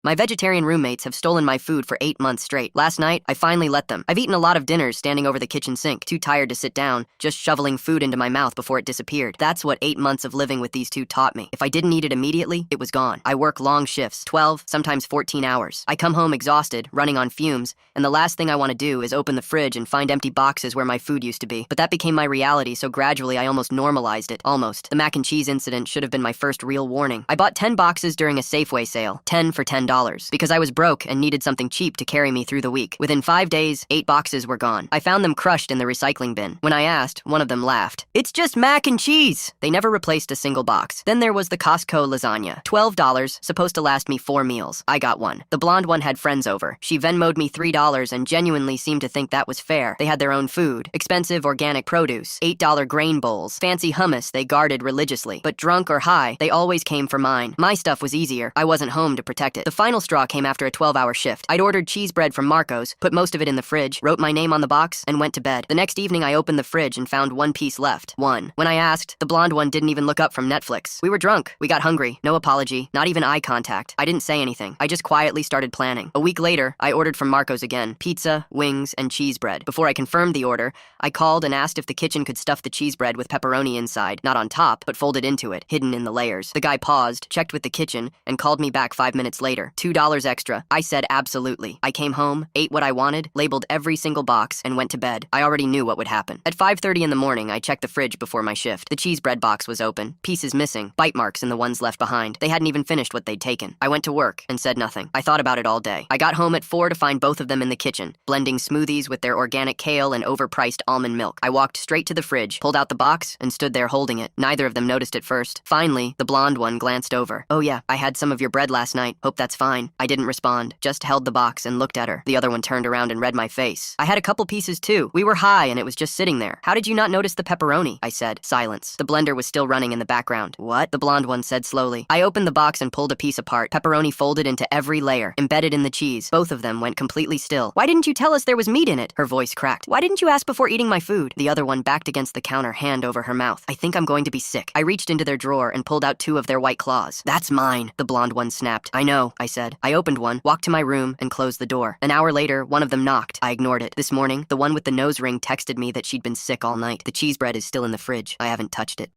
My vegetarian roommates have stolen my food for 8 months straight. Last night, I finally let them. I've eaten a lot of dinners standing over the kitchen sink, too tired to sit down, just shoveling food into my mouth before it disappeared. That's what 8 months of living with these two taught me. If I didn't eat it immediately, it was gone. I work long shifts, 12, sometimes 14 hours. I come home exhausted, running on fumes, and the last thing I want to do is open the fridge and find empty boxes where my food used to be. But that became my reality, so gradually I almost normalized it. Almost. The mac and cheese incident should have been my first real warning. I bought 10 boxes during a Safeway sale, 10 for $10, because I was broke and needed something cheap to carry me through the week. Within 5 days, 8 boxes were gone. I found them crushed in the recycling bin. When I asked, one of them laughed. "It's just mac and cheese!" They never replaced a single box. Then there was the Costco lasagna. $12, supposed to last me 4 meals. I got one. The blonde one had friends over. She Venmo'd me $3 and genuinely seemed to think that was fair. They had their own food, expensive organic produce, $8 grain bowls, fancy hummus they guarded religiously. But drunk or high, they always came for mine. My stuff was easier. I wasn't home to protect it. The final straw came after a 12-hour shift. I'd ordered cheese bread from Marco's, put most of it in the fridge, wrote my name on the box, and went to bed. The next evening, I opened the fridge and found one piece left. One. When I asked, the blonde one didn't even look up from Netflix. We were drunk. We got hungry. No apology. Not even eye contact. I didn't say anything. I just quietly started planning. A week later, I ordered from Marco's again. Pizza, wings, and cheese bread. Before I confirmed the order, I called and asked if the kitchen could stuff the cheese bread with pepperoni inside, not on top, but folded into it, hidden in the layers. The guy paused, checked with the kitchen, and called me back 5 minutes later. $2 extra. I said absolutely. I came home, ate what I wanted, labeled every single box, and went to bed. I already knew what would happen. At 5:30 in the morning, I checked the fridge before my shift. The cheese bread box was open, pieces missing, bite marks in the ones left behind. They hadn't even finished what they'd taken. I went to work and said nothing. I thought about it all day. I got home at 4 to find both of them in the kitchen, blending smoothies with their organic kale and overpriced almond milk. I walked straight to the fridge, pulled out the box, and stood there holding it. Neither of them noticed at first. Finally, the blonde one glanced over. "Oh yeah, I had some of your bread last night. Hope that's fine." I didn't respond, just held the box and looked at her. The other one turned around and read my face. "I had a couple pieces too. We were high and it was just sitting there. How did you not notice the pepperoni?" I said. Silence. The blender was still running in the background. "What?" the blonde one said slowly. I opened the box and pulled a piece apart. Pepperoni folded into every layer, embedded in the cheese. Both of them went completely still. "Why didn't you tell us there was meat in it?" Her voice cracked. "Why didn't you ask before eating my food?" The other one backed against the counter, hand over her mouth. "I think I'm going to be sick." I reached into their drawer and pulled out 2 of their white claws. "That's mine," the blonde one snapped. "I know," I said. I opened one, walked to my room, and closed the door. An hour later, one of them knocked. I ignored it. This morning, the one with the nose ring texted me that she'd been sick all night. The cheese bread is still in the fridge. I haven't touched it.